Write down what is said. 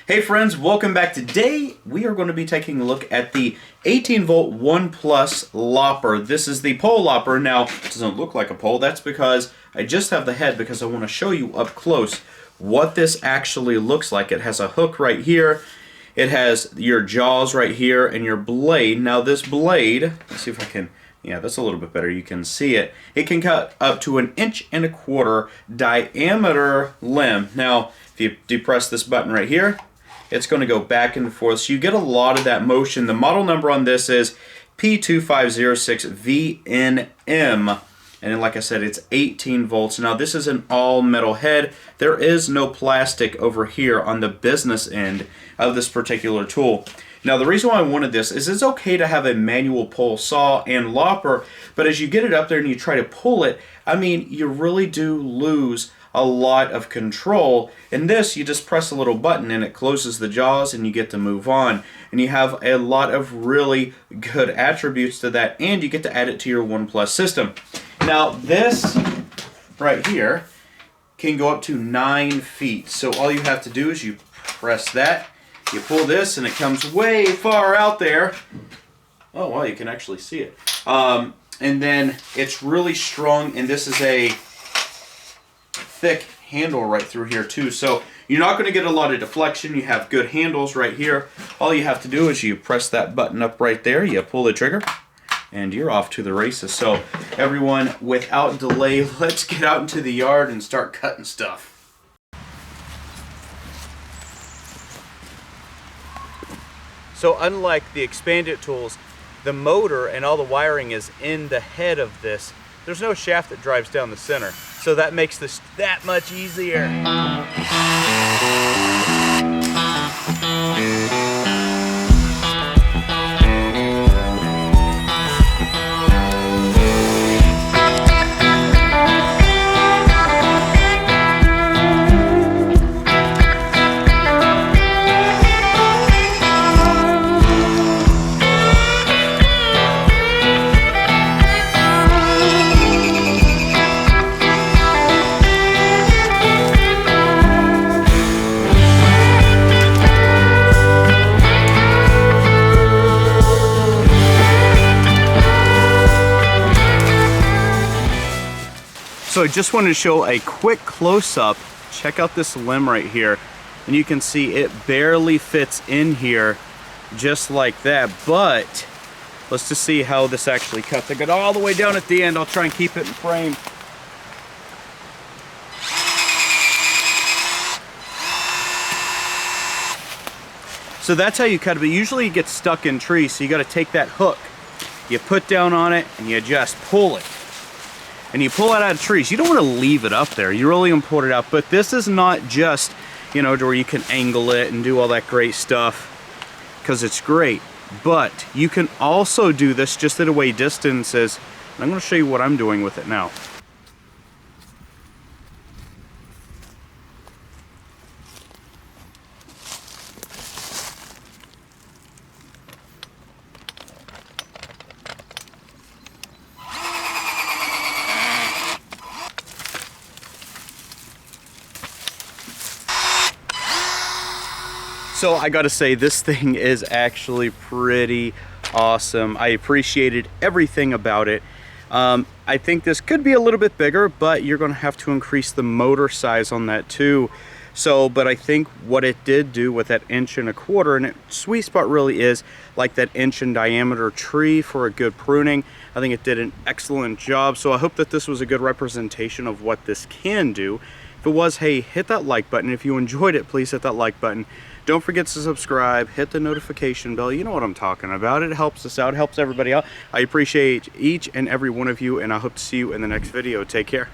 Hey friends, welcome back. Today we are going to be taking a look at the 18 volt 1 Plus lopper. This is the pole lopper. Now, it doesn't look like a pole. That's because I just have the head because I want to show you up close what this actually looks like. It has a hook right here. It has your jaws right here and your blade. Now this blade, let's see if I can, yeah, that's a little bit better. You can see it. It can cut up to 1.25 inch diameter limb. Now, if you depress this button right here, it's going to go back and forth. So you get a lot of that motion. The model number on this is P2506VNM. And like I said, it's 18 volts. Now this is an all metal head. There is no plastic over here on the business end of this particular tool. Now the reason why I wanted this is it's okay to have a manual pole saw and lopper, but as you get it up there and you try to pull it, I mean, you really do lose a lot of control. In this, you just press a little button and it closes the jaws and you get to move on. And you have a lot of really good attributes to that, and you get to add it to your 1 Plus system. Now this right here can go up to 9 feet. So all you have to do is you press that, you pull this, and it comes way far out there. Oh wow, you can actually see it. And then it's really strong, and this is a thick handle right through here too, so you're not going to get a lot of deflection. You have good handles right here. All you have to do is you press that button up right there, you pull the trigger, and you're off to the races. So everyone, without delay, let's get out into the yard and start cutting stuff. So unlike the expanded tools, the motor and all the wiring is in the head of this. There's no shaft that drives down the center, so that makes this that much easier. So I just wanted to show a quick close-up. Check out this limb right here, and you can see it barely fits in here just like that. But let's just see how this actually cuts. I got all the way down at the end. I'll try and keep it in frame. So that's how you cut it, but usually it gets stuck in trees, so you got to take that hook, you put down on it, and you just pull it. And you pull it out of trees. You don't want to leave it up there. You really want to pull it out. But this is not just, you know, to where you can angle it and do all that great stuff, because it's great. But you can also do this just at away distances. I'm going to show you what I'm doing with it now. So I gotta say, this thing is actually pretty awesome. I appreciated everything about it. I think this could be a little bit bigger, but you're gonna have to increase the motor size on that too. So, but I think what it did do with that 1.25 inch, and its sweet spot really is like that 1 inch in diameter tree for a good pruning. I think it did an excellent job. So I hope that this was a good representation of what this can do. If it was, hey, hit that like button. If you enjoyed it, please hit that like button. Don't forget to subscribe, hit the notification bell. You know what I'm talking about. It helps us out, helps everybody out. I appreciate each and every one of you, and I hope to see you in the next video. Take care.